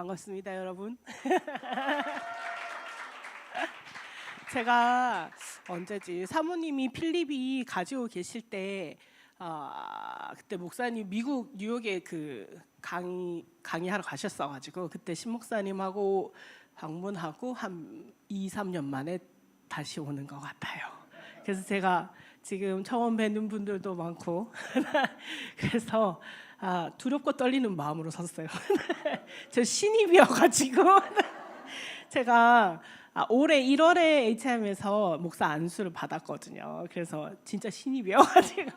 반갑습니다, 여러분. 제가 언제지 사모님이 필립이 가지고 계실 때 그때 목사님 미국 뉴욕에 그 강의하러 가셨어가지고 그때 신 목사님하고 방문하고 한 2, 3년 만에 다시 오는 것 같아요. 그래서 제가 지금 처음 뵙는 분들도 많고 그래서 두렵고 떨리는 마음으로 섰어요. 저 신입이어가지고 제가 올해 1월에 HM에서 목사 안수를 받았거든요. 그래서 진짜 신입이어가지고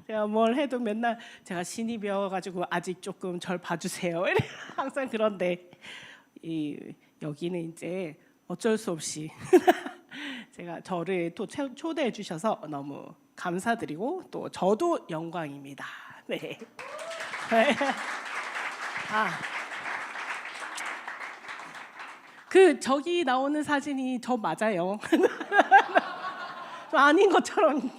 제가 뭘 해도 맨날 제가 신입이어가지고 아직 조금 절 봐주세요. 항상 그런데 여기는 이제 어쩔 수 없이 제가 저를 또 초대해 주셔서 너무 감사드리고 또 저도 영광입니다. 네. 그 저기 나오는 사진이 저 맞아요. 좀 아닌 것처럼.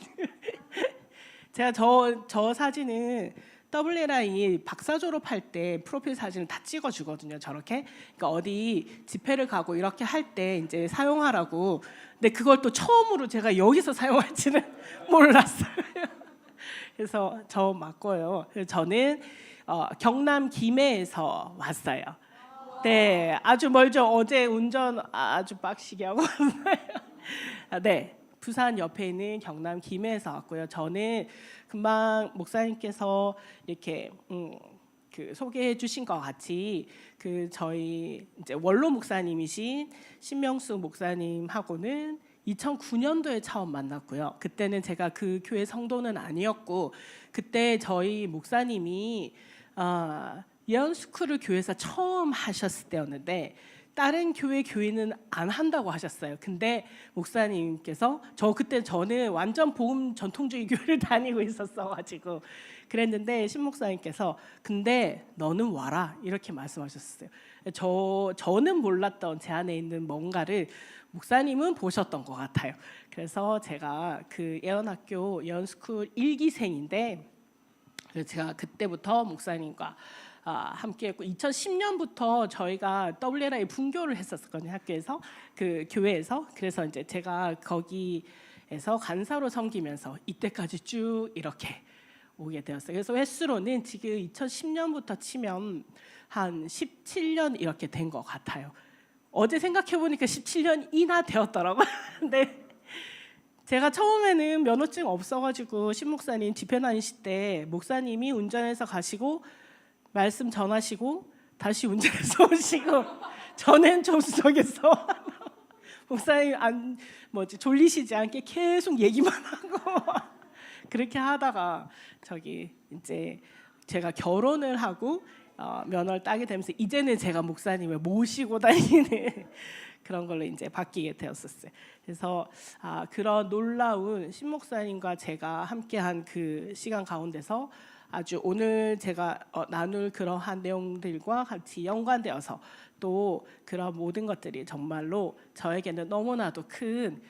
제가 저 사진은 WLI 박사 졸업할 때 프로필 사진을 다 찍어주거든요. 저렇게. 그러니까 어디 집회를 가고 이렇게 할 때 이제 사용하라고. 근데 그걸 또 처음으로 제가 여기서 사용할지는 몰랐어요. 그래서 저 맞고요. 저는 경남 김해에서 왔어요. 네, 아주 멀죠. 어제 운전 아주 빡시게 하고 왔어요. 네, 부산 옆에 있는 경남 김해에서 왔고요. 저는 금방 목사님께서 이렇게 그 소개해 주신 것 같이 그 저희 이제 원로 목사님이신 신명수 목사님하고는 2009년도에 처음 만났고요. 그때는 제가 그 교회 성도는 아니었고 그때 저희 목사님이 예언스쿨을 교회에서 처음 하셨을 때였는데 다른 교회는 안 한다고 하셨어요. 근데 목사님께서 저는 완전 복음 전통주의 교회를 다니고 있었어가지고 그랬는데 신 목사님께서 근데 너는 와라 이렇게 말씀하셨어요. 저는 몰랐던 제 안에 있는 뭔가를 목사님은 보셨던 것 같아요. 그래서 제가 그 예언학교 예언스쿨 1기생인데 제가 그때부터 목사님과 함께했고 2010년부터 저희가 WLI 분교를 했었거든요. 학교에서 그 교회에서. 그래서 이제 제가 거기에서 간사로 섬기면서 이때까지 쭉 이렇게 오게 되었어요. 그래서 횟수로는 지금 2010년부터 치면 한 17년 이렇게 된 것 같아요. 어제 생각해 보니까 17년이나 되었더라고요. 근데 제가 처음에는 면허증 없어가지고 신 목사님 집회 다니실 때 목사님이 운전해서 가시고 말씀 전하시고 다시 운전해서 오시고 저는 조수석에서 목사님 졸리시지 않게 계속 얘기만 하고 그렇게 하다가 저기 이제 제가 결혼을 하고 면허를 따게 되면서 이제는 제가 목사님을 모시고 다니는 그런 걸로 이제 바뀌게 되었었어요. 그래서 그런 놀라운 신 목사님과 제가 함께한 그 시간 가운데서 아주 오늘 제가 나눌 그러한 내용들과 같이 연관되어서 또 그런 모든 것들이 정말로 저에게는 너무나도 큰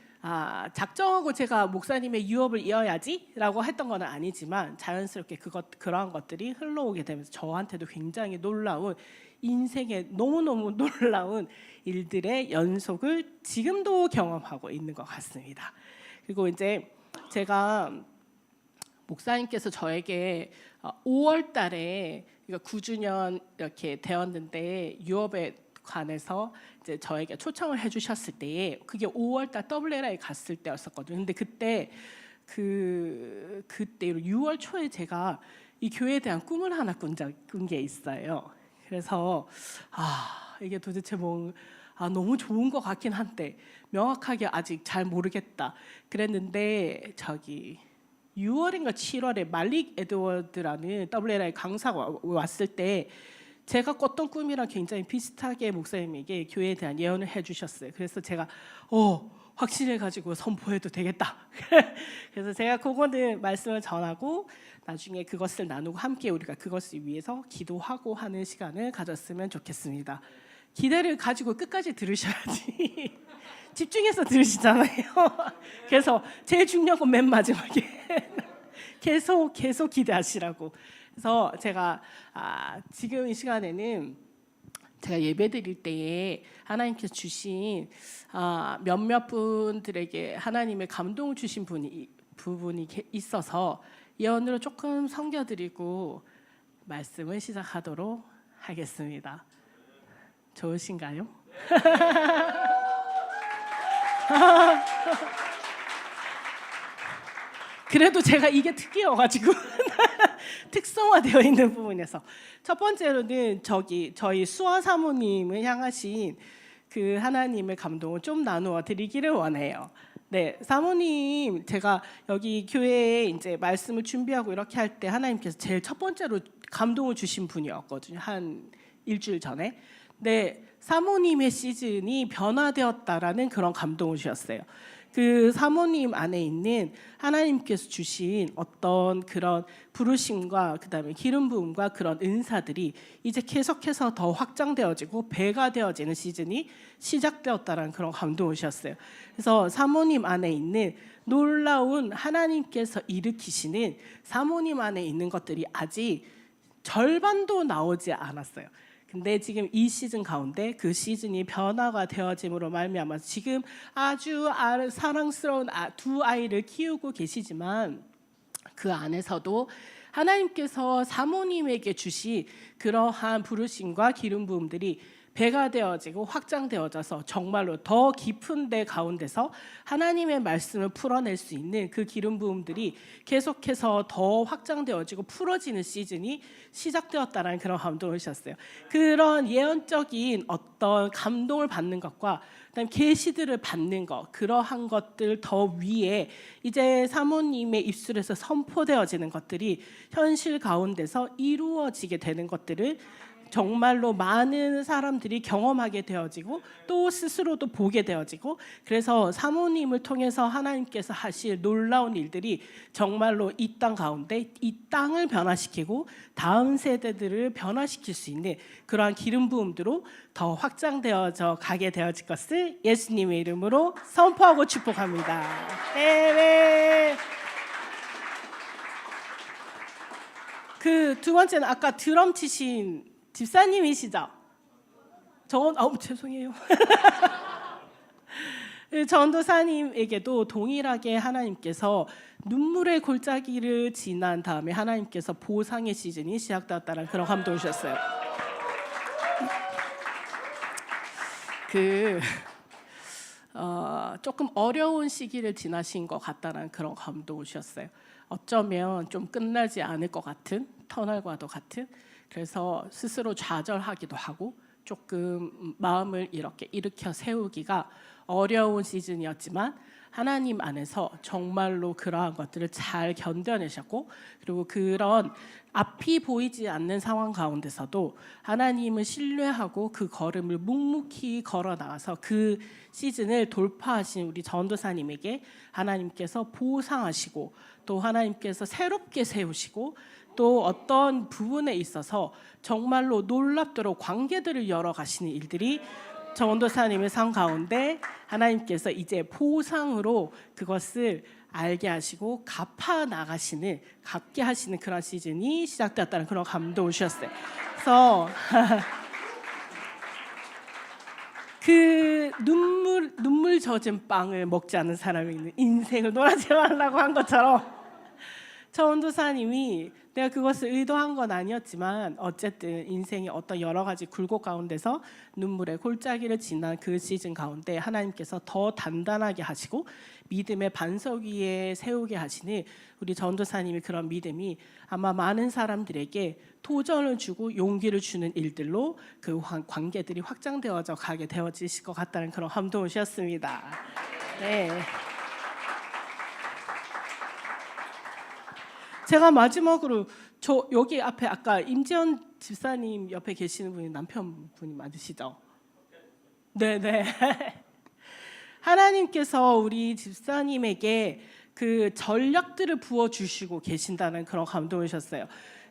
작정하고 제가 목사님의 유업을 이어야지라고 했던 건 아니지만 자연스럽게 그러한 것들이 흘러오게 되면서 저한테도 굉장히 놀라운 인생의 너무너무 놀라운 일들의 연속을 지금도 경험하고 있는 것 같습니다. 그리고 이제 제가 목사님께서 저에게 5월 달에 9주년 이렇게 되었는데 유업에 관해서 이제 저에게 초청을 해주셨을 때에 그게 5월 달 WLI 갔을 때였었거든요. 근데 그때 6월 초에 제가 이 교회에 대한 꿈을 하나 꾼 게 있어요. 그래서 이게 도대체 너무 좋은 것 같긴 한데 명확하게 아직 잘 모르겠다. 그랬는데 6월인가 7월에 말릭 에드워드라는 WLI 강사가 왔을 때 제가 꿨던 꿈이랑 굉장히 비슷하게 목사님에게 교회에 대한 예언을 해주셨어요. 그래서 제가 확신해가지고 선포해도 되겠다. 그래서 제가 그거는 말씀을 전하고 나중에 그것을 나누고 함께 우리가 그것을 위해서 기도하고 하는 시간을 가졌으면 좋겠습니다. 기대를 가지고 끝까지 들으셔야지 집중해서 들으시잖아요. 그래서 제일 중요한 건 맨 마지막에 계속 기대하시라고. 그래서 제가 지금 이 시간에는 제가 예배드릴 때에 하나님께서 주신 몇몇 분들에게 하나님의 감동을 주신 부분이 있어서 예언으로 조금 섬겨드리고 말씀을 시작하도록 하겠습니다. 좋으신가요? 그래도 제가 이게 특이해가지고 특성화되어 있는 부분에서 첫 번째로는 저희 수아 사모님을 향하신 그 하나님의 감동을 좀 나누어 드리기를 원해요. 네, 사모님, 제가 여기 교회에 이제 말씀을 준비하고 이렇게 할 때 하나님께서 제일 첫 번째로 감동을 주신 분이었거든요. 한 일주일 전에. 네, 사모님의 시즌이 변화되었다라는 그런 감동을 주셨어요. 그 사모님 안에 있는 하나님께서 주신 어떤 그런 부르심과 그다음에 기름 부음과 그런 은사들이 이제 계속해서 더 확장되어지고 배가 되어지는 시즌이 시작되었다라는 그런 감동을 주셨어요. 그래서 사모님 안에 있는 놀라운 하나님께서 일으키시는 사모님 안에 있는 것들이 아직 절반도 나오지 않았어요. 근데 지금 이 시즌 가운데 그 시즌이 변화가 되어짐으로 말미암아 지금 아주 사랑스러운 두 아이를 키우고 계시지만 그 안에서도 하나님께서 사모님에게 주신 그러한 부르심과 기름 부음들이 배가 되어지고 확장되어져서 정말로 더 깊은 데 가운데서 하나님의 말씀을 풀어낼 수 있는 그 기름 부음들이 계속해서 더 확장되어지고 풀어지는 시즌이 시작되었다는 그런 감동을 주셨어요. 그런 예언적인 어떤 감동을 받는 것과 그다음 계시들을 받는 것, 그러한 것들 더 위에 이제 사모님의 입술에서 선포되어지는 것들이 현실 가운데서 이루어지게 되는 것들을 정말로 많은 사람들이 경험하게 되어지고 또 스스로도 보게 되어지고, 그래서 사모님을 통해서 하나님께서 하실 놀라운 일들이 정말로 이 땅 가운데 이 땅을 변화시키고 다음 세대들을 변화시킬 수 있는 그러한 기름 부음으로 더 확장되어져 가게 되어질 것을 예수님의 이름으로 선포하고 축복합니다. 네. 그 두 번째는 아까 드럼 치신 집사님이시죠? 죄송해요. 전도사님에게도 동일하게 하나님께서 눈물의 골짜기를 지난 다음에 하나님께서 보상의 시즌이 시작되었다는 그런 감동을 주셨어요. 조금 어려운 시기를 지나신 것 같다는 그런 감동을 주셨어요. 어쩌면 좀 끝나지 않을 것 같은, 터널과도 같은, 그래서 스스로 좌절하기도 하고 조금 마음을 이렇게 일으켜 세우기가 어려운 시즌이었지만 하나님 안에서 정말로 그러한 것들을 잘 견뎌내셨고, 그리고 그런 앞이 보이지 않는 상황 가운데서도 하나님을 신뢰하고 그 걸음을 묵묵히 걸어 나가서 그 시즌을 돌파하신 우리 전도사님에게 하나님께서 보상하시고 또 하나님께서 새롭게 세우시고 또 어떤 부분에 있어서 정말로 놀랍도록 관계들을 열어가시는 일들이 전도사님의 삶 가운데 하나님께서 이제 보상으로 그것을 알게 하시고 갚게 하시는 그런 시즌이 시작되었다는 그런 감동을 주셨어요. 그래서 그 눈물 젖은 빵을 먹지 않는 사람이 인생을 놀아지 말라고 한 것처럼 전도사님이 내가 그것을 의도한 건 아니었지만 어쨌든 인생의 어떤 여러 가지 굴곡 가운데서 눈물의 골짜기를 지난 그 시즌 가운데 하나님께서 더 단단하게 하시고 믿음의 반석 위에 세우게 하시는 우리 전도사님의 그런 믿음이 아마 많은 사람들에게 도전을 주고 용기를 주는 일들로 그 관계들이 확장되어져 가게 되어지실 것 같다는 그런 감동을 주셨습니다. 네. 제가 마지막으로 여기 앞에 아까 임지연 집사님 옆에 계시는 분이 남편분이 맞으시죠? 네네. 하나님께서 우리 집사님에게 그 전략들을 부어주시고 계신다는 그런 감동을 주셨어요.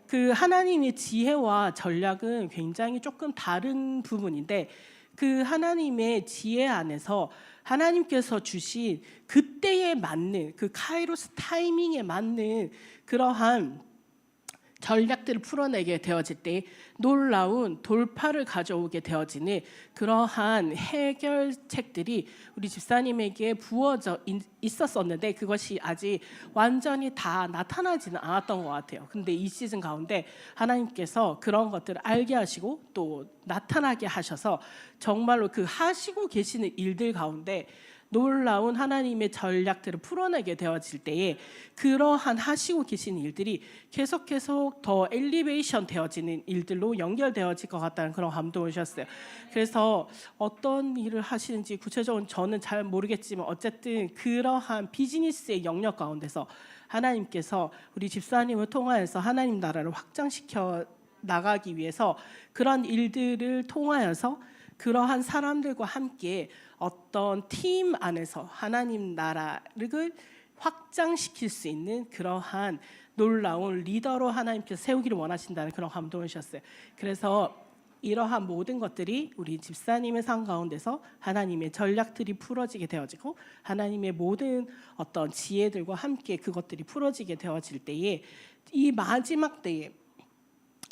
그 하나님의 지혜와 전략은 굉장히 조금 다른 부분인데 그 하나님의 지혜 안에서 하나님께서 주신 그때에 맞는 그 카이로스 타이밍에 맞는 그러한 전략들을 풀어내게 되어질 때 놀라운 돌파를 가져오게 되어지는 그러한 해결책들이 우리 집사님에게 부어져 있었었는데 그것이 아직 완전히 다 나타나지는 않았던 것 같아요. 근데 이 시즌 가운데 하나님께서 그런 것들을 알게 하시고 또 나타나게 하셔서 정말로 그 하시고 계시는 일들 가운데 놀라운 하나님의 전략들을 풀어내게 되어질 때에 그러한 하시고 계신 일들이 계속 더 엘리베이션 되어지는 일들로 연결되어질 것 같다는 그런 감동을 주셨어요. 그래서 어떤 일을 하시는지 구체적으로 저는 잘 모르겠지만 어쨌든 그러한 비즈니스의 영역 가운데서 하나님께서 우리 집사님을 통하여서 하나님 나라를 확장시켜 나가기 위해서 그런 일들을 통하여서 그러한 사람들과 함께 어떤 팀 안에서 하나님 나라를 확장시킬 수 있는 그러한 놀라운 리더로 하나님께서 세우기를 원하신다는 그런 감동을 주셨어요. 그래서 이러한 모든 것들이 우리 집사님의 삶 가운데서 하나님의 전략들이 풀어지게 되어지고 하나님의 모든 어떤 지혜들과 함께 그것들이 풀어지게 되어질 때에 이 마지막 때에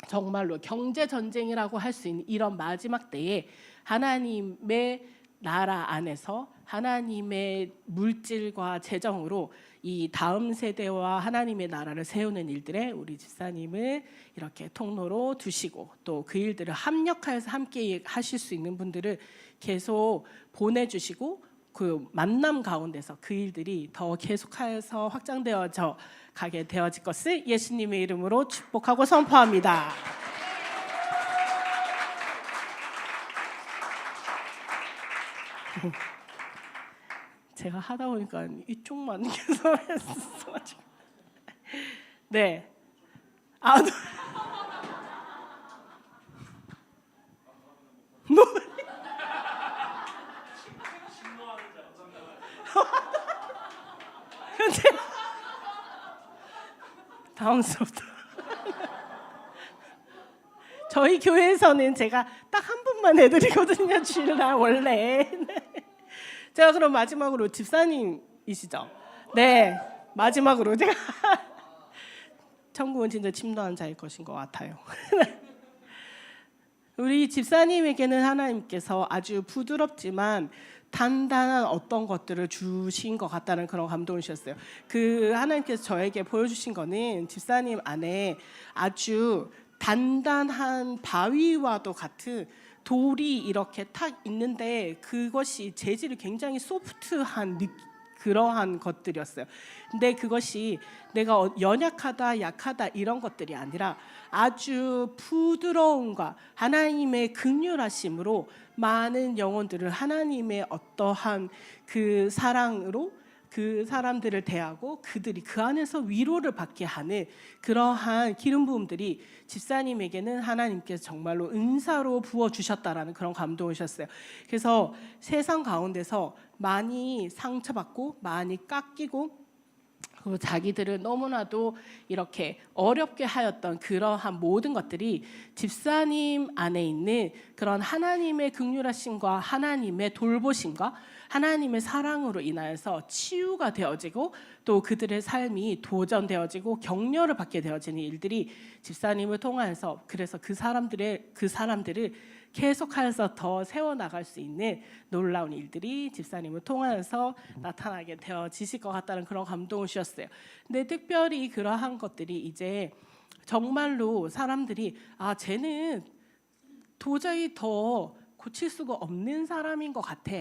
정말로 경제 전쟁이라고 할 수 있는 이런 마지막 때에 하나님의 나라 안에서 하나님의 물질과 재정으로 이 다음 세대와 하나님의 나라를 세우는 일들에 우리 집사님을 이렇게 통로로 두시고 또 그 일들을 합력하여서 함께 하실 수 있는 분들을 계속 보내주시고 그 만남 가운데서 그 일들이 더 계속하여서 확장되어져 가게 되어질 것을 예수님의 이름으로 축복하고 선포합니다. 제가 하다 보니까 이쪽만 계속 했어가지고 네. 당황스럽다. 저희 교회에서는 제가 딱 한 분만 해드리거든요. 주일날 원래. 제가 그럼 마지막으로 집사님이시죠? 네, 마지막으로 제가 천국은 진짜 침노한 자일 것인 것 같아요. 우리 집사님에게는 하나님께서 아주 부드럽지만 단단한 어떤 것들을 주신 것 같다는 그런 감동을 주셨어요. 그 하나님께서 저에게 보여주신 거는 집사님 안에 아주 단단한 바위와도 같은 돌이 이렇게 탁 있는데 그것이 재질이 굉장히 소프트한 그러한 것들이었어요. 근데 그것이 내가 연약하다 약하다 이런 것들이 아니라 아주 부드러움과 하나님의 긍휼하심으로 많은 영혼들을 하나님의 어떠한 그 사랑으로 그 사람들을 대하고 그들이 그 안에서 위로를 받게 하는 그러한 기름 부음들이 집사님에게는 하나님께서 정말로 은사로 부어주셨다라는 그런 감동을 주셨어요. 그래서 세상 가운데서 많이 상처받고 많이 깎이고 그리고 자기들을 너무나도 이렇게 어렵게 하였던 그러한 모든 것들이 집사님 안에 있는 그런 하나님의 긍휼하심과 하나님의 돌보심과 하나님의 사랑으로 인하여서 치유가 되어지고 또 그들의 삶이 도전되어지고 격려를 받게 되어지는 일들이 집사님을 통하여서 그래서 그 사람들을 계속하여서 더 세워나갈 수 있는 놀라운 일들이 집사님을 통하여서 나타나게 되어지실 것 같다는 그런 감동을 주셨어요. 근데 특별히 그러한 것들이 이제 정말로 사람들이 쟤는 도저히 더 고칠 수가 없는 사람인 것 같아.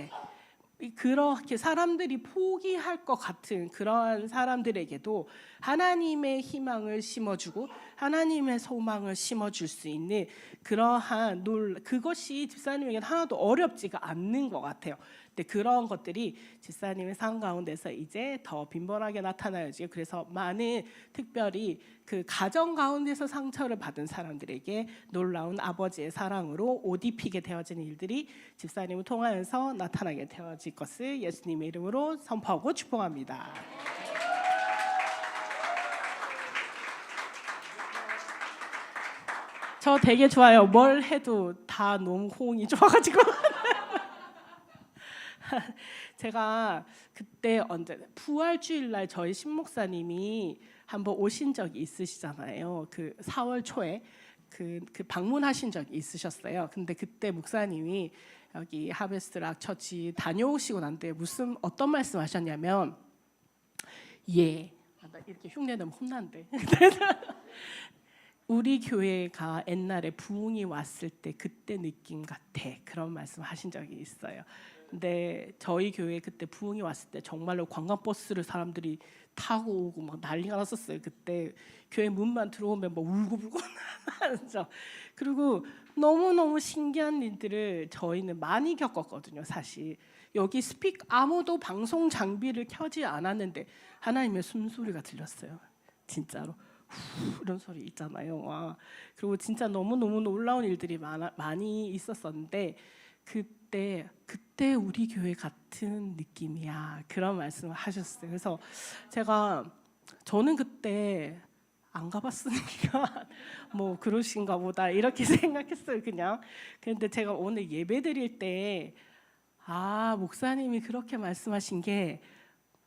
그렇게 사람들이 포기할 것 같은 그러한 사람들에게도 하나님의 희망을 심어주고 하나님의 소망을 심어줄 수 있는 그러한 그것이 집사님에게는 하나도 어렵지가 않는 것 같아요. 근데 그런 것들이 집사님의 삶 가운데서 이제 더 빈번하게 나타나야지. 그래서 많은 특별히 그 가정 가운데서 상처를 받은 사람들에게 놀라운 아버지의 사랑으로 옷 입히게 되어지는 일들이 집사님을 통하여서 나타나게 되어질 것을 예수님의 이름으로 선포하고 축복합니다. 저 되게 좋아요. 뭘 해도 다 너무 호응이 좋아가지고 제가 그때 부활주일날 저희 신목사님이 한번 오신 적이 있으시잖아요. 그 4월 초에 그 방문하신 적이 있으셨어요. 근데 그때 목사님이 여기 하베스트 락 처치 다녀오시고 난 뒤에 어떤 말씀하셨냐면 나 이렇게 흉내 내면 혼난대. 우리 교회가 옛날에 부흥이 왔을 때 그때 느낌 같아. 그런 말씀하신 적이 있어요. 근데 저희 교회 그때 부흥이 왔을 때 정말로 관광버스를 사람들이 타고 오고 막 난리가 났었어요. 그때 교회 문만 들어오면 막 울고불고 하면서. 그리고 너무너무 신기한 일들을 저희는 많이 겪었거든요. 사실 여기 아무도 방송 장비를 켜지 않았는데 하나님의 숨소리가 들렸어요. 진짜로 이런 소리 있잖아요. 와. 그리고 진짜 너무너무 놀라운 일들이 많이 있었었는데 그때 우리 교회 같은 느낌이야. 그런 말씀을 하셨어요. 그래서 저는 그때 안 가봤으니까 뭐 그러신가 보다 이렇게 생각했어요. 그냥. 그런데 제가 오늘 예배 드릴 때 목사님이 그렇게 말씀하신 게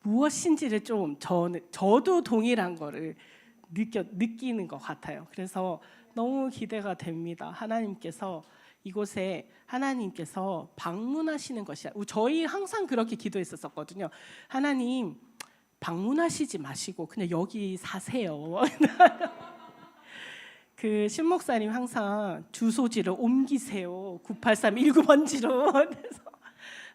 무엇인지를 좀 저도 동일한 거를 느끼는 것 같아요. 그래서 너무 기대가 됩니다. 이곳에 하나님께서 방문하시는 것이야. 저희 항상 그렇게 기도했었거든요. 하나님 방문하시지 마시고 그냥 여기 사세요. 그 신목사님 항상 주소지를 옮기세요. 98319번지로. 그래서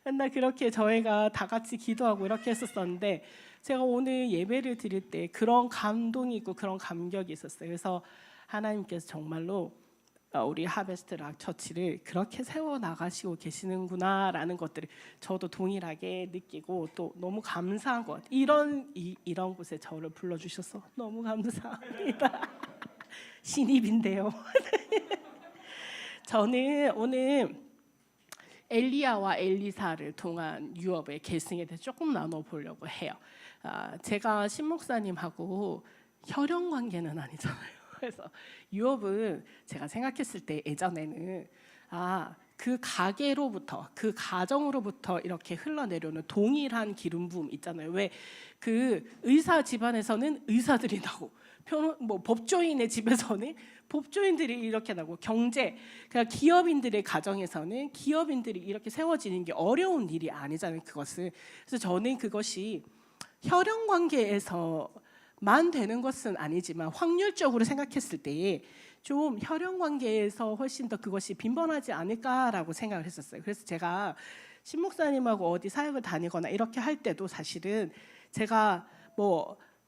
맨날 그렇게 저희가 다 같이 기도하고 이렇게 했었었는데 제가 오늘 예배를 드릴 때 그런 감동이 있고 그런 감격이 있었어요. 그래서 하나님께서 정말로 우리 하베스트 락 처치를 그렇게 세워 나가시고 계시는구나라는 것들을 저도 동일하게 느끼고 또 너무 감사한 것. 이런 곳에 저를 불러주셔서 너무 감사합니다. 신입인데요. 저는 오늘 엘리야와 엘리사를 통한 유업의 계승에 대해서 조금 나눠보려고 해요. 제가 신목사님하고 혈연 관계는 아니잖아요. 그래서 유업은 제가 생각했을 때 예전에는 그 가게로부터 그 가정으로부터 이렇게 흘러내려오는 동일한 기름 부음 있잖아요. 왜 그 의사 집안에서는 의사들이 나고 법조인의 집에서는 법조인들이 이렇게 나고 그러니까 기업인들의 가정에서는 기업인들이 이렇게 세워지는 게 어려운 일이 아니잖아요. 그것은. 그래서 저는 그것이 혈연 관계에서만 되는 것은 아니지만 확률적으로 생각했을 때에 좀 혈연 관계에서 훨씬 더 그것이 빈번하지 않을까라고 생각을 했었어요. 그래서 제가 신목사님하고 어디 사역을 다니거나 이렇게 할 때도 사실은 제가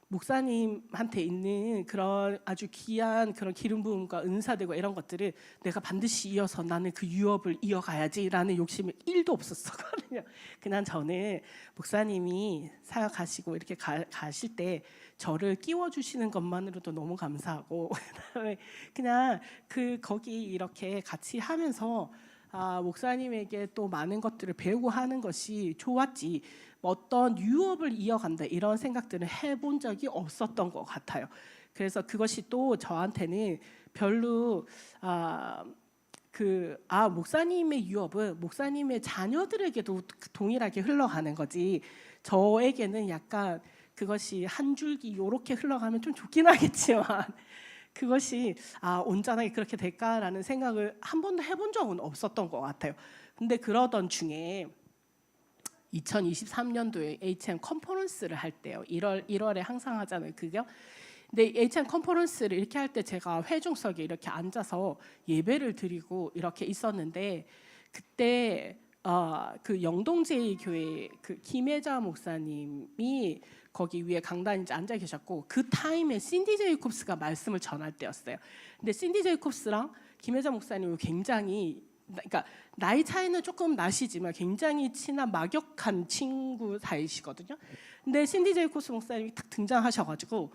목사님한테 있는 그런 아주 귀한 그런 기름 부음과 은사들과 이런 것들을 내가 반드시 이어서 나는 그 유업을 이어가야지라는 욕심이 1도 없었거든요. 그냥 저는 목사님이 사역하시고 이렇게 가실 때 저를 끼워주시는 것만으로도 너무 감사하고 그다음에 그냥 거기 이렇게 같이 하면서 목사님에게 또 많은 것들을 배우고 하는 것이 좋았지 어떤 유업을 이어간다 이런 생각들은 해본 적이 없었던 것 같아요. 그래서 그것이 또 저한테는 별로 목사님의 유업은 목사님의 자녀들에게도 동일하게 흘러가는 거지 저에게는 약간 그것이 한 줄기 요렇게 흘러가면 좀 좋긴 하겠지만 그것이 온전하게 그렇게 될까라는 생각을 한 번도 해본 적은 없었던 것 같아요. 근데 그러던 중에 2023년도에 HM 컨퍼런스를 할 때요. 1월에 항상 하잖아요. 그게. 근데 HM 컨퍼런스를 이렇게 할 때 제가 회중석에 이렇게 앉아서 예배를 드리고 이렇게 있었는데 그때 그 영동제일교회 그 김혜자 목사님이 거기 위에 강단에 앉아 계셨고 그 타임에 신디 제이콥스가 말씀을 전할 때였어요. 근데 신디 제이콥스랑 김혜자 목사님은 굉장히 그러니까 나이 차이는 조금 나시지만 굉장히 친한 막역한 친구 사이시거든요. 근데 신디 제이콥스 목사님이 딱 등장하셔가지고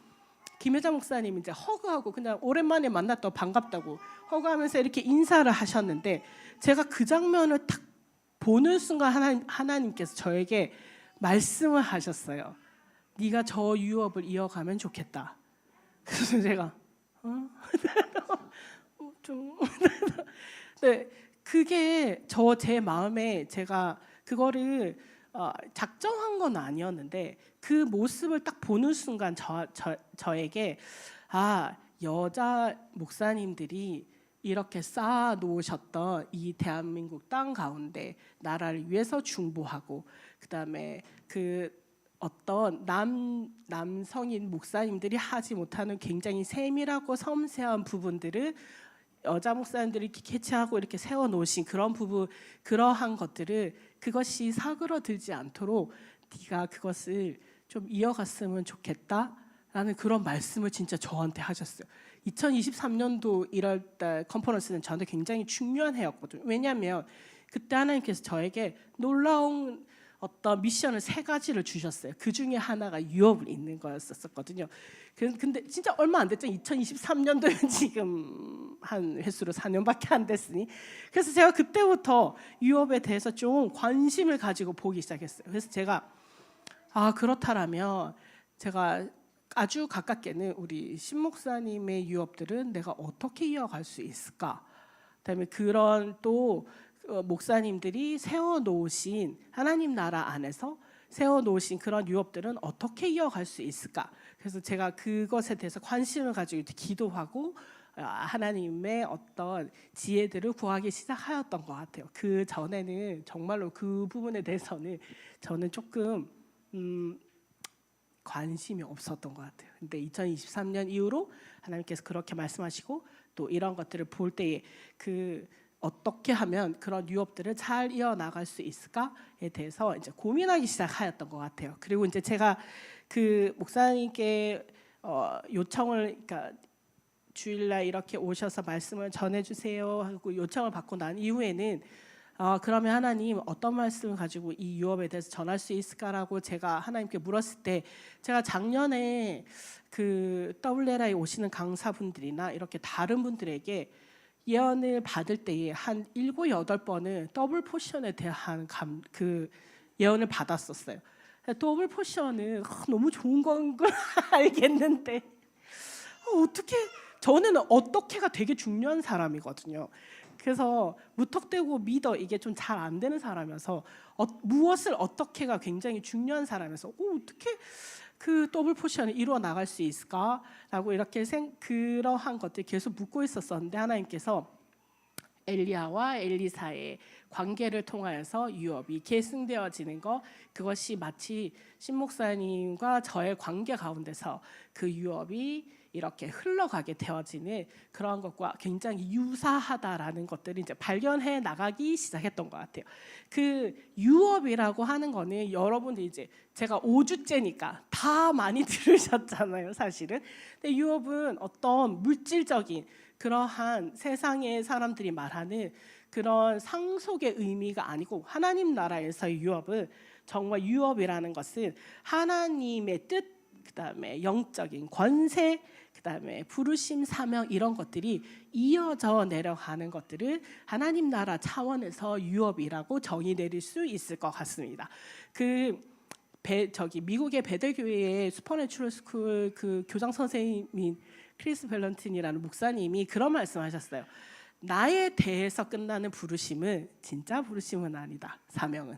김혜자 목사님 이제 허그하고 그냥 오랜만에 만났다고 반갑다고 허그하면서 이렇게 인사를 하셨는데 제가 그 장면을 딱 보는 순간 하나님께서 저에게 말씀을 하셨어요. 네가 저 유업을 이어가면 좋겠다. 그래서 제가 좀 네, 그게 제 마음에 제가 그거를 작정한 건 아니었는데 그 모습을 딱 보는 순간 저에게 여자 목사님들이 이렇게 쌓아 놓으셨던 이 대한민국 땅 가운데 나라를 위해서 중보하고, 그다음에 그 어떤 남성인 목사님들이 하지 못하는 굉장히 세밀하고 섬세한 부분들을 여자 목사님들이 이렇게 캐치하고 이렇게 세워 놓으신 그런 부분, 그러한 것들을, 그것이 사그러들지 않도록 네가 그것을 좀 이어갔으면 좋겠다라는 그런 말씀을 진짜 저한테 하셨어요. 2023년도 1월달 컨퍼런스는 저한테 굉장히 중요한 해였거든요. 왜냐하면 그때 하나님께서 저에게 놀라운 어떤 미션을 3가지를 주셨어요. 그 중에 하나가 유업을 잇는 거였었거든요. 근데 진짜 얼마 안 됐죠. 2023년도면 지금 한 횟수로 4년밖에 안 됐으니. 그래서 제가 그때부터 유업에 대해서 좀 관심을 가지고 보기 시작했어요. 그래서 제가 그렇다라면 제가 아주 가깝게는 우리 신 목사님의 유업들은 내가 어떻게 이어갈 수 있을까? 그다음에 그런 또 목사님들이 세워놓으신 하나님 나라 안에서 세워놓으신 그런 유업들은 어떻게 이어갈 수 있을까? 그래서 제가 그것에 대해서 관심을 가지고 기도하고 하나님의 어떤 지혜들을 구하기 시작하였던 것 같아요. 그 전에는 정말로 그 부분에 대해서는 저는 조금 관심이 없었던 것 같아요. 근데 2023년 이후로 하나님께서 그렇게 말씀하시고 또 이런 것들을 볼 때에 어떻게 하면 그런 유업들을 잘 이어나갈 수 있을까에 대해서 이제 고민하기 시작하였던 것 같아요. 그리고 이제 제가 그 목사님께 요청을, 그러니까 주일날 이렇게 오셔서 말씀을 전해주세요 하고 요청을 받고 난 이후에는 그러면 하나님 어떤 말씀을 가지고 이 유업에 대해서 전할 수 있을까라고 제가 하나님께 물었을 때, 제가 작년에 그 WLA에 오시는 강사분들이나 이렇게 다른 분들에게 예언을 받을 때에 한 7, 8번은 더블 포션에 대한 그 예언을 받았었어요. 더블 포션은 너무 좋은 건 걸 알겠는데 어떻게, 저는 어떻게가 되게 중요한 사람이거든요. 그래서 무턱대고 믿어 이게 좀 잘 안 되는 사람이어서 무엇을 어떻게가 굉장히 중요한 사람이어서 어떻게 그 더블 포션을 이루어 나갈 수 있을까라고 이렇게 그러한 것들 계속 묻고 있었었는데, 하나님께서 엘리야와 엘리사의 관계를 통하여서 유업이 계승되어지는 것, 그것이 마치 신 목사님과 저의 관계 가운데서 그 유업이 이렇게 흘러가게 되어지는 그런 것과 굉장히 유사하다라는 것들을 이제 발견해 나가기 시작했던 것 같아요. 그 유업이라고 하는 거는 여러분들 이제 제가 5주째니까 다 많이 들으셨잖아요, 사실은. 근데 유업은 어떤 물질적인 그러한 세상의 사람들이 말하는 그런 상속의 의미가 아니고, 하나님 나라에서의 유업은 정말, 유업이라는 것은 하나님의 뜻, 그다음에 영적인 권세, 그다음에 부르심, 사명, 이런 것들이 이어져 내려가는 것들을 하나님 나라 차원에서 유업이라고 정의 내릴 수 있을 것 같습니다. 미국의 베델교회의 슈퍼내추럴 스쿨 그 교장 선생님인 크리스 밸런틴이라는 목사님이 그런 말씀하셨어요. 나에 대해서 끝나는 부르심은 진짜 부르심은 아니다. 사명은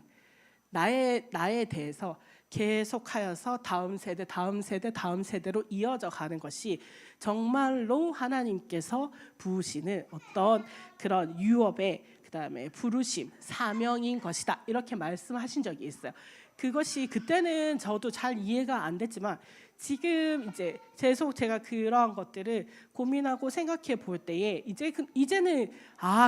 나에 대해서 계속하여서 다음 세대, 다음 세대, 다음 세대로 이어져 가는 것이 정말로 하나님께서 부으시는 어떤 그런 유업의, 그다음에 부르심, 사명인 것이다, 이렇게 말씀하신 적이 있어요. 그것이 그때는 저도 잘 이해가 안 됐지만, 지금 이제 계속 제가 그러한 것들을 고민하고 생각해 볼 때에 이제는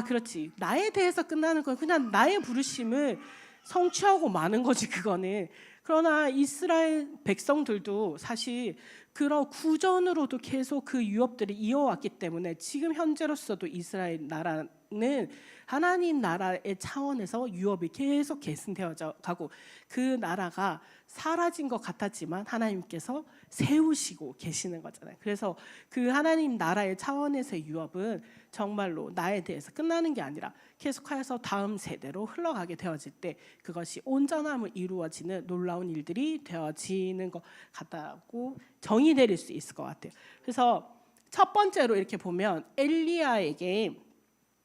그렇지, 나에 대해서 끝나는 건 그냥 나의 부르심을 성취하고 마는 거지, 그거는. 그러나 이스라엘 백성들도 사실 그런 구전으로도 계속 그 유업들이 이어왔기 때문에 지금 현재로서도 이스라엘 나라는 하나님 나라의 차원에서 유업이 계속 계승되어져 가고, 그 나라가 사라진 것 같았지만 하나님께서 세우시고 계시는 거잖아요. 그래서 그 하나님 나라의 차원에서의 유업은 정말로 나에 대해서 끝나는 게 아니라 계속하여서 다음 세대로 흘러가게 되어질 때 그것이 온전함을 이루어지는 놀라운 일들이 되어지는 것 같다고 정의 내릴 수 있을 것 같아요. 그래서 첫 번째로 이렇게 보면 엘리야에게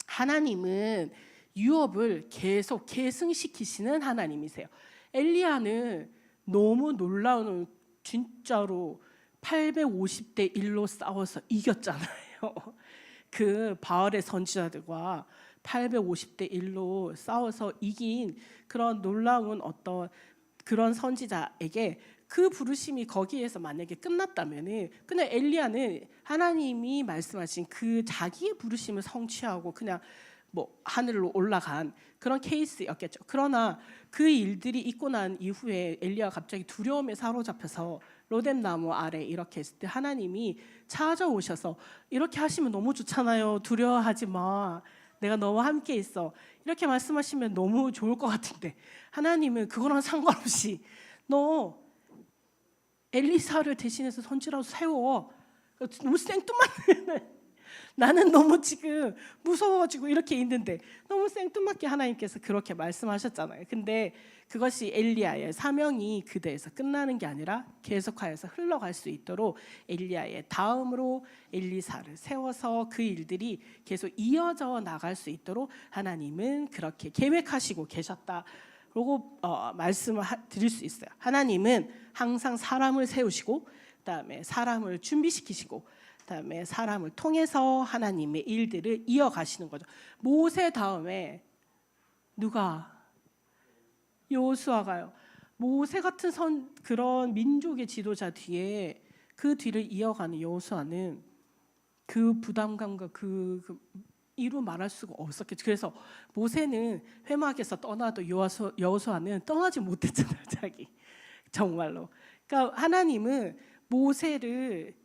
하나님은 유업을 계속 계승시키시는 하나님이세요. 엘리야는 너무 놀라운, 진짜로 850대 1로 싸워서 이겼잖아요. 그 바알의 선지자들과 850대 1로 싸워서 이긴 그런 놀라운 어떤 그런 선지자에게 그 부르심이 거기에서 만약에 끝났다면은 그냥 엘리야는 하나님이 말씀하신 그 자기의 부르심을 성취하고 그냥 뭐 하늘로 올라간 그런 케이스였겠죠. 그러나 그 일들이 있고 난 이후에 엘리야가 갑자기 두려움에 사로잡혀서 로뎀 나무 아래 이렇게 있을 때 하나님이 찾아오셔서 이렇게 하시면 너무 좋잖아요. 두려워하지 마. 내가 너와 함께 있어. 이렇게 말씀하시면 너무 좋을 것 같은데 하나님은 그거랑 상관없이 너 엘리사를 대신해서 선지라도 세워. 너무 생뚱맞는 나는 너무 지금 무서워가지고 이렇게 있는데 너무 생뚱맞게 하나님께서 그렇게 말씀하셨잖아요. 근데 그것이 엘리야의 사명이 그대에서 끝나는 게 아니라 계속하여서 흘러갈 수 있도록 엘리야의 다음으로 엘리사를 세워서 그 일들이 계속 이어져 나갈 수 있도록 하나님은 그렇게 계획하시고 계셨다. 라고 말씀을 드릴 수 있어요. 하나님은 항상 사람을 세우시고 그다음에 사람을 준비시키시고 그다음에 사람을 통해서 하나님의 일들을 이어가시는 거죠. 모세 다음에 누가? 여호수아가요. 모세 같은 그런 민족의 지도자 뒤에 그 뒤를 이어가는 여호수아는 그 부담감과 그 이루 말할 수가 없었겠죠. 그래서 모세는 회막에서 떠나도 여호수아는 떠나지 못했잖아요. 자기 정말로. 그러니까 하나님은 모세를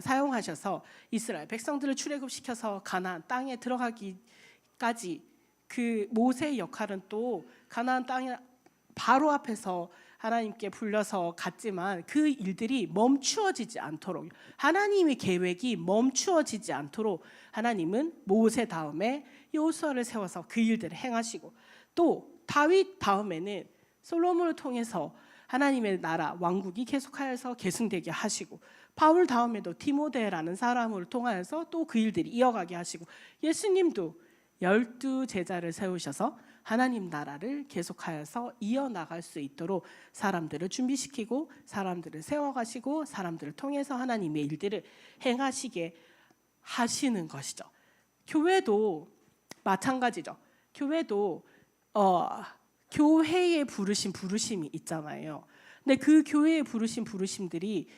사용하셔서 이스라엘 백성들을 출애굽시켜서 가나안 땅에 들어가기까지 그 모세의 역할은 또 가나안 땅에 바로 앞에서 하나님께 불려서 갔지만 그 일들이 멈추어지지 않도록 하나님의 계획이 멈추어지지 않도록 하나님은 모세 다음에 여호수아를 세워서 그 일들을 행하시고 또 다윗 다음에는 솔로몬을 통해서 하나님의 나라 왕국이 계속하여서 계승되게 하시고 바울 다음에도 디모데라는 사람을 통하여서 또 그 일들이 이어가게 하시고 예수님도 12 제자를 세우셔서 하나님 나라를 계속하여서 이어나갈 수 있도록 사람들을 준비시키고 사람들을 세워가시고 사람들을 통해서 하나님의 일들을 행하시게 하시는 것이죠. 교회도 마찬가지죠. 교회도 교회에 부르신 부르심이 있잖아요. 근데 그 교회에 부르신 부르심들이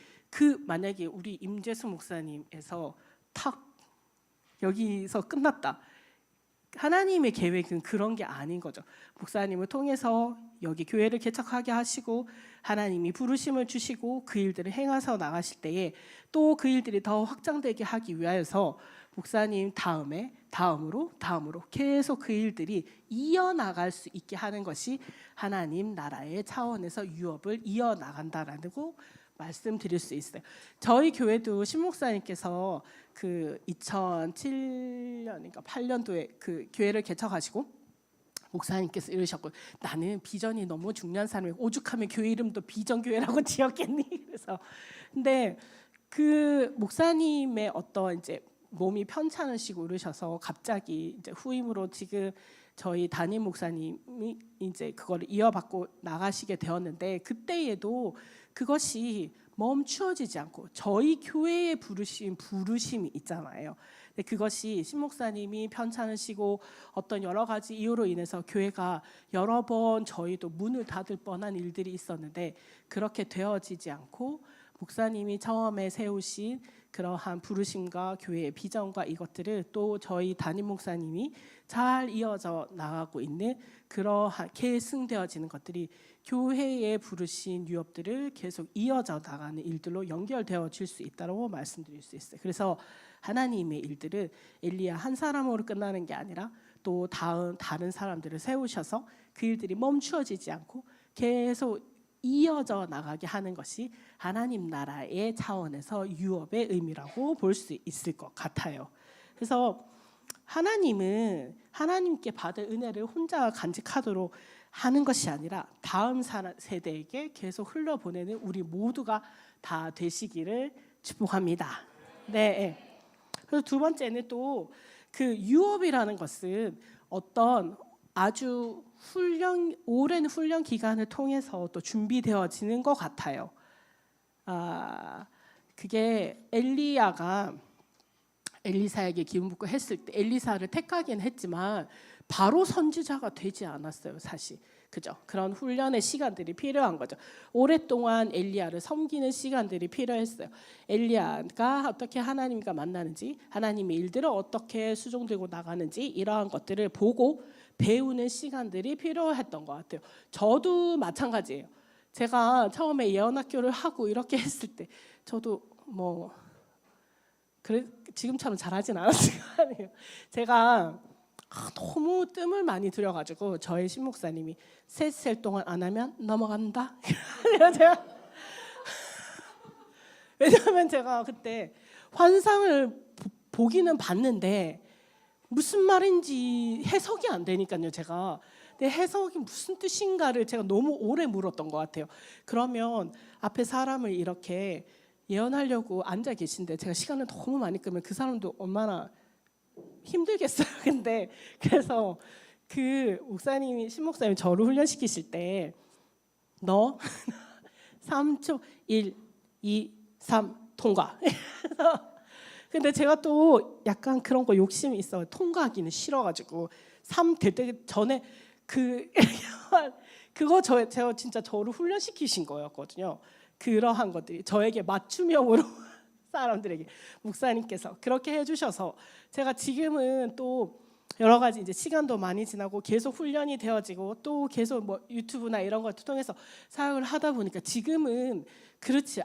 만약에 우리 임재수 목사님에서 탁 여기서 끝났다. 하나님의 계획은 그런 게 아닌 거죠. 목사님을 통해서 여기 교회를 개척하게 하시고 하나님이 부르심을 주시고 그 일들을 행하서 나가실 때에 또 그 일들이 더 확장되게 하기 위하여서 목사님 다음으로 계속 그 일들이 이어나갈 수 있게 하는 것이 하나님 나라의 차원에서 유업을 이어나간다라고 말씀드릴 수 있어요. 저희 교회도 신목사님께서 2007년인가 8년도에 그 교회를 개척하시고 목사님께서 이러셨고 나는 비전이 너무 중요한 사람이고 오죽하면 교회 이름도 비전교회라고 지었겠니? 그래서 근데 그 목사님의 어떤 이제 몸이 편찮으시고 이러셔서 갑자기 이제 후임으로 지금 저희 담임 목사님이 이제 그거를 이어받고 나가시게 되었는데 그때에도 그것이 멈추어지지 않고 저희 교회에 부르심이 있잖아요. 근데 그것이 신 목사님이 편찮으시고 어떤 여러 가지 이유로 인해서 교회가 여러 번 저희도 문을 닫을 뻔한 일들이 있었는데 그렇게 되어지지 않고 목사님이 처음에 세우신 그러한 부르심과 교회의 비전과 이것들을 또 저희 담임 목사님이 잘 이어져 나가고 있는 그러한 계승되어지는 것들이 교회에 부르신 유업들을 계속 이어져 나가는 일들로 연결되어질 수 있다고 말씀드릴 수 있어요. 그래서 하나님의 일들은 엘리야 한 사람으로 끝나는 게 아니라 또 다른 사람들을 세우셔서 그 일들이 멈추어지지 않고 계속 이어져 나가게 하는 것이 하나님 나라의 차원에서 유업의 의미라고 볼 수 있을 것 같아요. 그래서 하나님은 하나님께 받을 은혜를 혼자 간직하도록 하는 것이 아니라 다음 세대에게 계속 흘려보내는 우리 모두가 다 되시기를 축복합니다. 네. 그래서 두 번째는 또 그 유업이라는 것은 어떤 아주 오랜 훈련 기간을 통해서 또 준비되어지는 것 같아요. 그게 엘리야가 엘리사에게 기름 붓고 했을 때 엘리사를 택하긴 했지만 바로 선지자가 되지 않았어요, 사실. 그죠? 그런 훈련의 시간들이 필요한 거죠. 오랫동안 엘리야를 섬기는 시간들이 필요했어요. 엘리야가 어떻게 하나님과 만나는지, 하나님의 일들을 어떻게 수종들고 나가는지 이러한 것들을 보고 배우는 시간들이 필요했던 것 같아요. 저도 마찬가지예요. 제가 처음에 예언학교를 하고 이렇게 했을 때 저도 지금처럼 잘하진 않았을 거 아니에요. 제가 너무 뜸을 많이 들여가지고 저희 신목사님이 셋 동안 안 하면 넘어간다. 제가 왜냐하면 제가 그때 환상을 보기는 봤는데 무슨 말인지 해석이 안 되니까요. 제가 근데 해석이 무슨 뜻인가를 제가 너무 오래 물었던 것 같아요. 그러면 앞에 사람을 이렇게 예언하려고 앉아 계신데 제가 시간을 너무 많이 끄면 그 사람도 얼마나 힘들겠어요. 근데 그래서 그 목사님이 신목사님이 저를 훈련시키실 때 너 3초 1, 2, 3 통과. 근데 제가 또 약간 그런 거 욕심이 있어요. 통과하기는 싫어가지고 3 될 때 전에 그거 제가 진짜 저를 훈련시키신 거였거든요. 그러한 것들이 저에게 맞춤형으로 사람들에게 목사님께서 그렇게 해주셔서 제가 지금은 또 여러 가지 이제 시간도 많이 지나고 계속 훈련이 되어지고 또 계속 유튜브나 이런 걸 통해서 사역을 하다 보니까 지금은 그렇지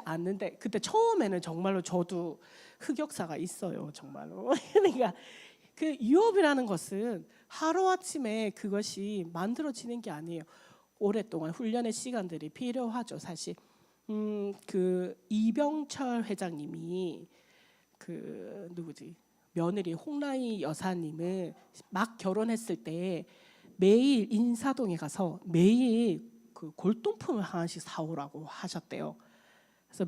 않는데 그때 처음에는 정말로 저도 흑역사가 있어요, 정말로. 그러니까 그 유업이라는 것은 하루아침에 그것이 만들어지는 게 아니에요. 오랫동안 훈련의 시간들이 필요하죠, 사실. 그 이병철 회장님이 그 누구지? 며느리 홍라희 여사님을 막 결혼했을 때 매일 인사동에 가서 매일 그 골동품을 하나씩 사오라고 하셨대요. 그래서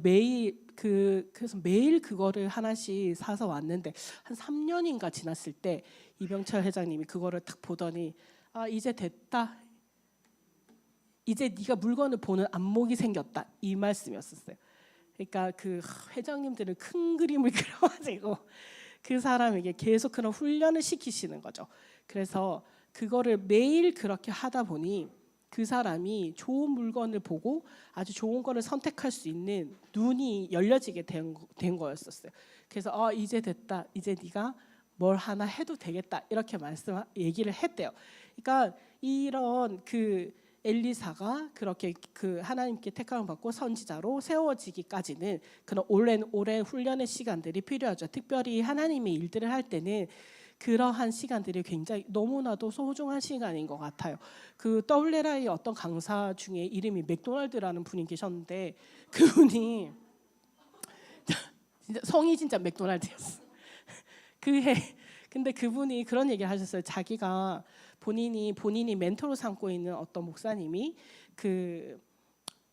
매일 그거를 하나씩 사서 왔는데 한 3년인가 지났을 때 이병철 회장님이 그거를 딱 보더니 이제 됐다. 이제 네가 물건을 보는 안목이 생겼다. 이 말씀이었었어요. 그러니까 그 회장님들은 큰 그림을 그려가지고 그 사람에게 계속 그런 훈련을 시키시는 거죠. 그래서 그거를 매일 그렇게 하다 보니 그 사람이 좋은 물건을 보고 아주 좋은 거를 선택할 수 있는 눈이 열려지게 된 거였었어요. 그래서 이제 됐다. 이제 네가 뭘 하나 해도 되겠다. 이렇게 얘기를 했대요. 그러니까 이런 그 엘리사가 그렇게 그 하나님께 택함을 받고 선지자로 세워지기까지는 그런 오랜 훈련의 시간들이 필요하죠. 특별히 하나님의 일들을 할 때는 그러한 시간들이 굉장히 너무나도 소중한 시간인 것 같아요. 그 WLI 어떤 강사 중에 이름이 맥도날드라는 분이 계셨는데 그분이 진짜 성이 진짜 맥도날드였어. 근데 그분이 그런 얘기를 하셨어요. 자기가 본인이 멘토로 삼고 있는 어떤 목사님이 그